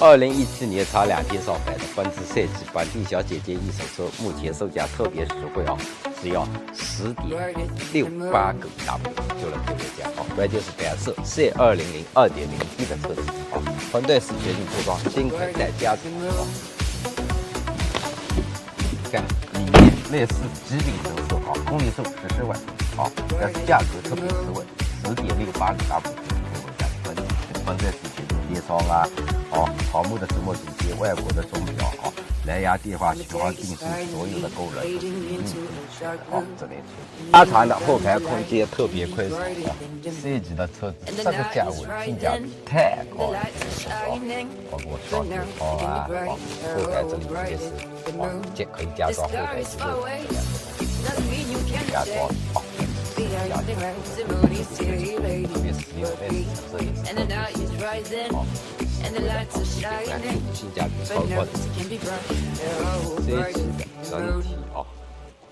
2017年差2天上牌的奔驰赛季本地小姐姐一手车，目前售价特别实惠啊，只要10.68个 W 就能特别价啊，关键是白色 C200 2.0T 的车子啊，团队是全新铺装，新款带加长啊。看里面类似极品城市啊，公里数14万啊，但是价格特别实惠，10.68个 W 就能特别价，团队是全新碟窗啊。桃木的石墨紧贴，外国的钟表蓝牙电话、巡航定速，所有的功能都是这类车。拉长的后排空间特别宽敞，4级的车子这个价位性价比太高了，包括双节窗啊，后排这里直接是可以加装后排机位，加装特别实用，这也是特别性价比超高的这一期整体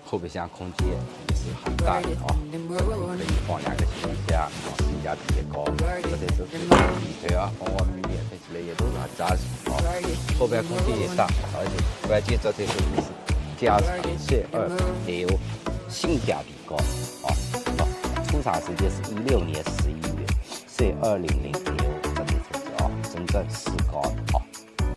后备箱空间也是很大的可以放2个行李架性价比也高，这些车子底盘方方面面看起来也都是很扎实后排空间也大，而且关键这些车子是加长C2L，性价比高出厂时间是16年11月，C200L 这类车子真正市高